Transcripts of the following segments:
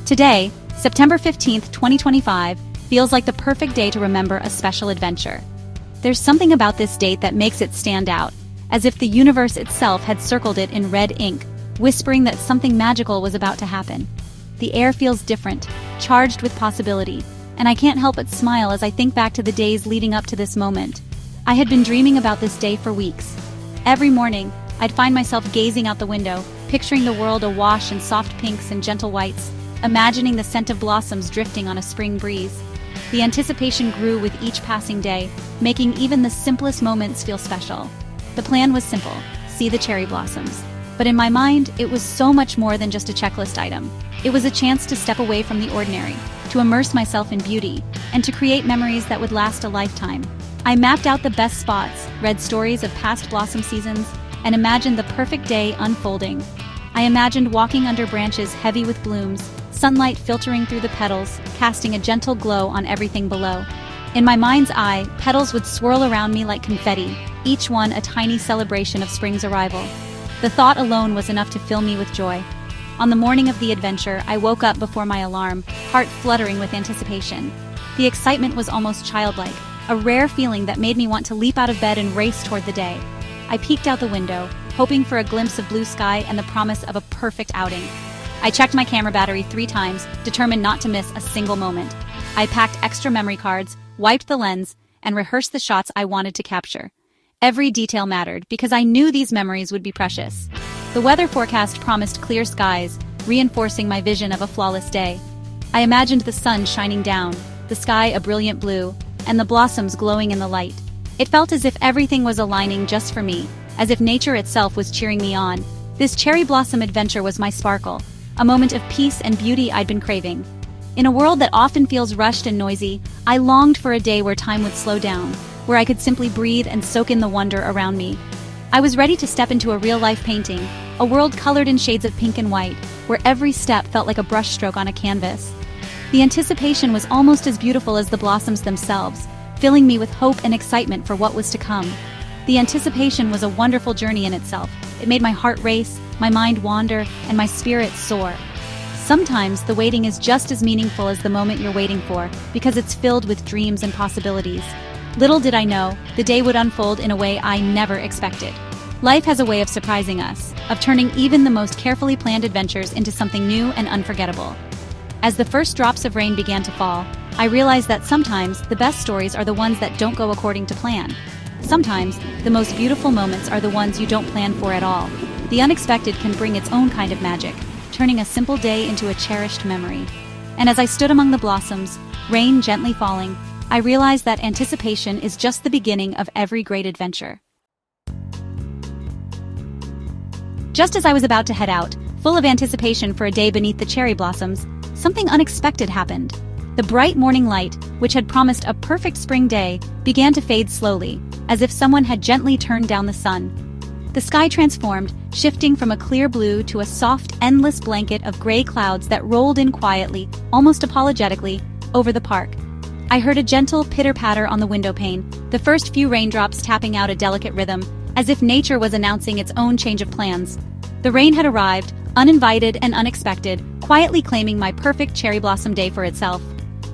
Today, September 15th, 2025, feels like the perfect day to remember a special adventure. There's something about this date that makes it stand out, as if the universe itself had circled it in red ink, whispering that something magical was about to happen. The air feels different, charged with possibility, and I can't help but smile as I think back to the days leading up to this moment. I had been dreaming about this day for weeks. Every morning, I'd find myself gazing out the window, picturing the world awash in soft pinks and gentle whites, imagining the scent of blossoms drifting on a spring breeze. The anticipation grew with each passing day, making even the simplest moments feel special. The plan was simple: see the cherry blossoms. But in my mind, it was so much more than just a checklist item. It was a chance to step away from the ordinary, to immerse myself in beauty, and to create memories that would last a lifetime. I mapped out the best spots, read stories of past blossom seasons, and imagined the perfect day unfolding. I imagined walking under branches heavy with blooms, sunlight filtering through the petals, casting a gentle glow on everything below. In my mind's eye, petals would swirl around me like confetti, each one a tiny celebration of spring's arrival. The thought alone was enough to fill me with joy. On the morning of the adventure, I woke up before my alarm, heart fluttering with anticipation. The excitement was almost childlike, a rare feeling that made me want to leap out of bed and race toward the day. I peeked out the window, hoping for a glimpse of blue sky and the promise of a perfect outing. I checked my camera battery 3 times, determined not to miss a single moment. I packed extra memory cards, wiped the lens, and rehearsed the shots I wanted to capture. Every detail mattered because I knew these memories would be precious. The weather forecast promised clear skies, reinforcing my vision of a flawless day. I imagined the sun shining down, the sky a brilliant blue, and the blossoms glowing in the light. It felt as if everything was aligning just for me, as if nature itself was cheering me on. This cherry blossom adventure was my sparkle, a moment of peace and beauty I'd been craving. In a world that often feels rushed and noisy, I longed for a day where time would slow down, where I could simply breathe and soak in the wonder around me. I was ready to step into a real-life painting, a world colored in shades of pink and white, where every step felt like a brushstroke on a canvas. The anticipation was almost as beautiful as the blossoms themselves, filling me with hope and excitement for what was to come. The anticipation was a wonderful journey in itself. It made my heart race, my mind wander, and my spirit soar. Sometimes the waiting is just as meaningful as the moment you're waiting for, because it's filled with dreams and possibilities. Little did I know, the day would unfold in a way I never expected. Life has a way of surprising us, of turning even the most carefully planned adventures into something new and unforgettable. As the first drops of rain began to fall, I realized that sometimes the best stories are the ones that don't go according to plan. Sometimes, the most beautiful moments are the ones you don't plan for at all. The unexpected can bring its own kind of magic, turning a simple day into a cherished memory. And as I stood among the blossoms, rain gently falling, I realized that anticipation is just the beginning of every great adventure. Just as I was about to head out, full of anticipation for a day beneath the cherry blossoms, something unexpected happened. The bright morning light, which had promised a perfect spring day, began to fade slowly, as if someone had gently turned down the sun. The sky transformed, shifting from a clear blue to a soft, endless blanket of gray clouds that rolled in quietly, almost apologetically, over the park. I heard a gentle pitter-patter on the window pane, the first few raindrops tapping out a delicate rhythm, as if nature was announcing its own change of plans. The rain had arrived, uninvited and unexpected, quietly claiming my perfect cherry blossom day for itself.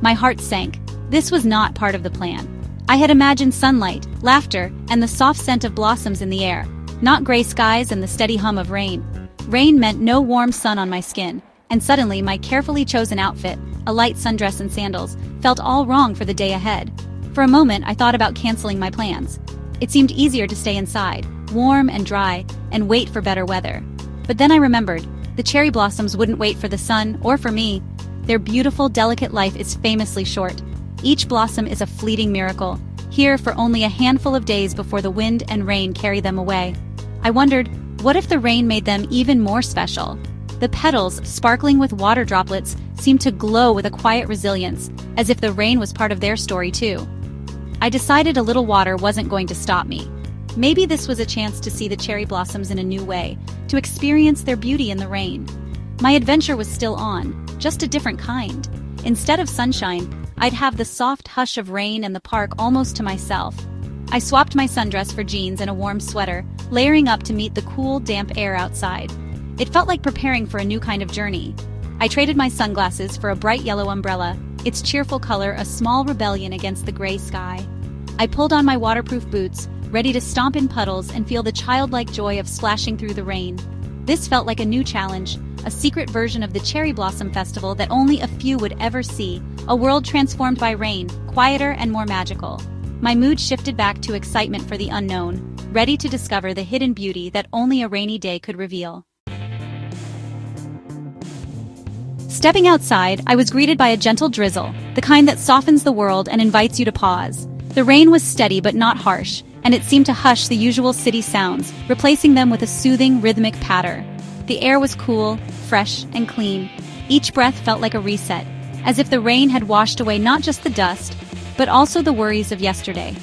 My heart sank. This was not part of the plan. I had imagined sunlight, laughter, and the soft scent of blossoms in the air, not gray skies and the steady hum of rain. Rain meant no warm sun on my skin, and suddenly my carefully chosen outfit, a light sundress and sandals, felt all wrong for the day ahead. For a moment, I thought about canceling my plans. It seemed easier to stay inside, warm and dry, and wait for better weather. But then I remembered, the cherry blossoms wouldn't wait for the sun or for me. Their beautiful, delicate life is famously short. Each blossom is a fleeting miracle, here for only a handful of days before the wind and rain carry them away. I wondered, what if the rain made them even more special? The petals, sparkling with water droplets, seemed to glow with a quiet resilience, as if the rain was part of their story too. I decided a little water wasn't going to stop me. Maybe this was a chance to see the cherry blossoms in a new way, to experience their beauty in the rain. My adventure was still on, just a different kind. Instead of sunshine, I'd have the soft hush of rain and the park almost to myself. I swapped my sundress for jeans and a warm sweater, layering up to meet the cool, damp air outside. It felt like preparing for a new kind of journey. I traded my sunglasses for a bright yellow umbrella, its cheerful color a small rebellion against the gray sky. I pulled on my waterproof boots, ready to stomp in puddles and feel the childlike joy of splashing through the rain. This felt like a new challenge, a secret version of the Cherry Blossom Festival that only a few would ever see, a world transformed by rain, quieter and more magical. My mood shifted back to excitement for the unknown, ready to discover the hidden beauty that only a rainy day could reveal. Stepping outside, I was greeted by a gentle drizzle, the kind that softens the world and invites you to pause. The rain was steady but not harsh, and it seemed to hush the usual city sounds, replacing them with a soothing, rhythmic patter. The air was cool, fresh, and clean. Each breath felt like a reset, as if the rain had washed away not just the dust, but also the worries of yesterday.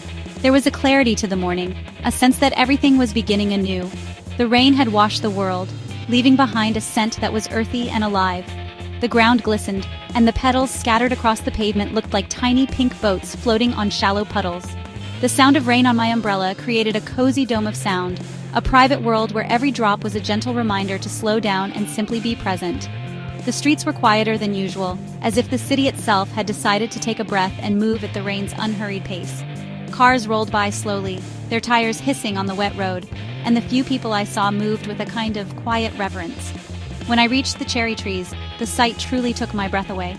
There was a clarity to the morning, a sense that everything was beginning anew. The rain had washed the world, leaving behind a scent that was earthy and alive. The ground glistened, and the petals scattered across the pavement looked like tiny pink boats floating on shallow puddles. The sound of rain on my umbrella created a cozy dome of sound, a private world where every drop was a gentle reminder to slow down and simply be present. The streets were quieter than usual, as if the city itself had decided to take a breath and move at the rain's unhurried pace. Cars rolled by slowly, their tires hissing on the wet road, and the few people I saw moved with a kind of quiet reverence. When I reached the cherry trees, the sight truly took my breath away.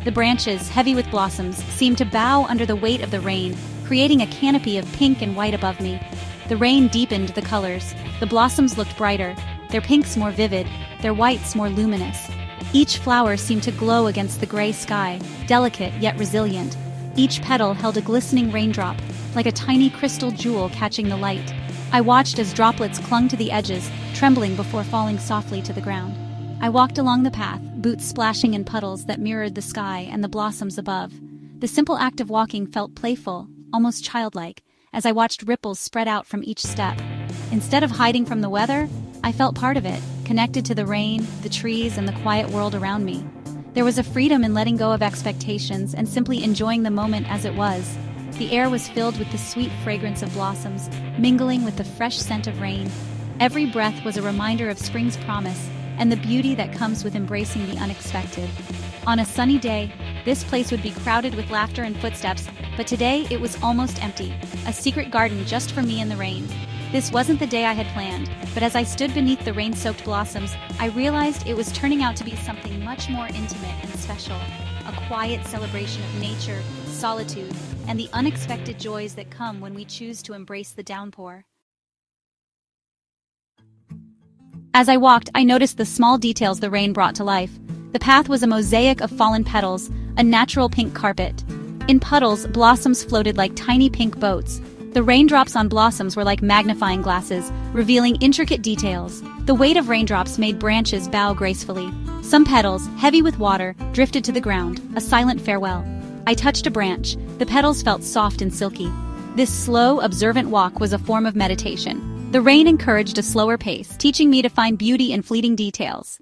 The branches, heavy with blossoms, seemed to bow under the weight of the rain, creating a canopy of pink and white above me. The rain deepened the colors. The blossoms looked brighter, their pinks more vivid, their whites more luminous. Each flower seemed to glow against the gray sky, delicate yet resilient. Each petal held a glistening raindrop, like a tiny crystal jewel catching the light. I watched as droplets clung to the edges, trembling before falling softly to the ground. I walked along the path, boots splashing in puddles that mirrored the sky and the blossoms above. The simple act of walking felt playful, almost childlike, as I watched ripples spread out from each step. Instead of hiding from the weather, I felt part of it, connected to the rain, the trees, and the quiet world around me. There was a freedom in letting go of expectations and simply enjoying the moment as it was. The air was filled with the sweet fragrance of blossoms, mingling with the fresh scent of rain. Every breath was a reminder of spring's promise and the beauty that comes with embracing the unexpected. On a sunny day, this place would be crowded with laughter and footsteps, but today it was almost empty, a secret garden just for me in the rain. This wasn't the day I had planned, but as I stood beneath the rain-soaked blossoms, I realized it was turning out to be something much more intimate and special, a quiet celebration of nature, solitude, and the unexpected joys that come when we choose to embrace the downpour. As I walked, I noticed the small details the rain brought to life. The path was a mosaic of fallen petals, a natural pink carpet. In puddles, blossoms floated like tiny pink boats. The raindrops on blossoms were like magnifying glasses, revealing intricate details. The weight of raindrops made branches bow gracefully. Some petals, heavy with water, drifted to the ground, a silent farewell. I touched a branch. The petals felt soft and silky. This slow, observant walk was a form of meditation. The rain encouraged a slower pace, teaching me to find beauty in fleeting details.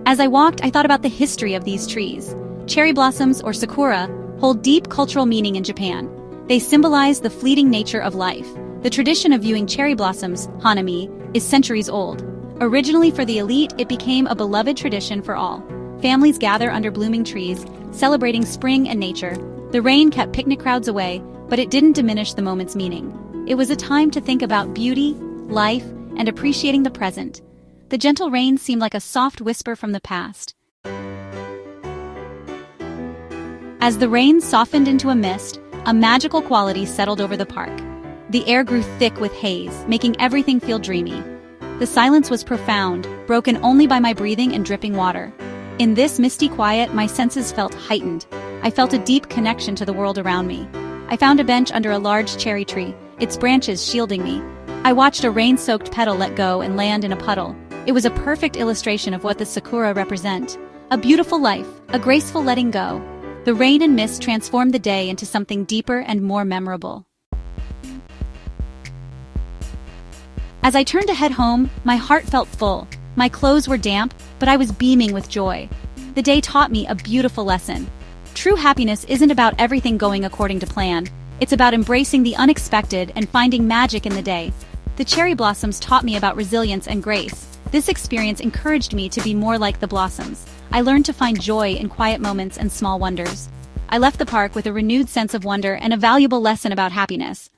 As I walked, I thought about the history of these trees. Cherry blossoms, or sakura, hold deep cultural meaning in Japan. They symbolize the fleeting nature of life. The tradition of viewing cherry blossoms, hanami, is centuries old. Originally for the elite, it became a beloved tradition for all. Families gather under blooming trees, celebrating spring and nature. The rain kept picnic crowds away, but it didn't diminish the moment's meaning. It was a time to think about beauty, life, and appreciating the present. The gentle rain seemed like a soft whisper from the past. As the rain softened into a mist, a magical quality settled over the park. The air grew thick with haze, making everything feel dreamy. The silence was profound, broken only by my breathing and dripping water. In this misty quiet, my senses felt heightened. I felt a deep connection to the world around me. I found a bench under a large cherry tree, its branches shielding me. I watched a rain-soaked petal let go and land in a puddle. It was a perfect illustration of what the sakura represent. A beautiful life, a graceful letting go. The rain and mist transformed the day into something deeper and more memorable. As I turned to head home, my heart felt full. My clothes were damp, but I was beaming with joy. The day taught me a beautiful lesson. True happiness isn't about everything going according to plan. It's about embracing the unexpected and finding magic in the day. The cherry blossoms taught me about resilience and grace. This experience encouraged me to be more like the blossoms. I learned to find joy in quiet moments and small wonders. I left the park with a renewed sense of wonder and a valuable lesson about happiness.